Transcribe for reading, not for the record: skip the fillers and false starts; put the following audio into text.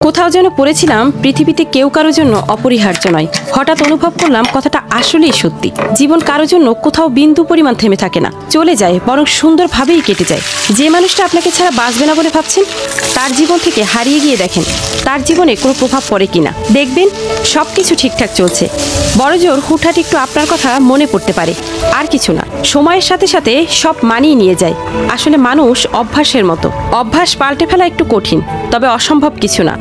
কোথাও যেন পড়েছিলাম পৃথিবীতে কেউ কারোর জন্য অপরিহার্য নয়। হঠাৎ অনুভব করলাম কথাটা আসলেই সত্যি। জীবন কারোর জন্য কোথাও বিন্দু পরিমাণ থেমে থাকে না, চলে যায়, বরং সুন্দরভাবেই কেটে যায়। যে মানুষটা আপনাকে ছাড়া বাঁচবে না বলে ভাবছেন, তার জীবন থেকে হারিয়ে গিয়ে দেখেন তার জীবনে কোনো প্রভাব পড়ে কিনা। দেখবেন সবকিছু ঠিকঠাক চলছে। বড়জোর হুটহাট একটু আপনার কথা মনে পড়তে পারে, আর কিছু না। সময়ের সাথে সাথে সব মানিয়ে নিয়ে যায়। আসলে মানুষ অভ্যাসের মতো, অভ্যাস পাল্টে ফেলা একটু কঠিন, তবে অসম্ভব কিছু না।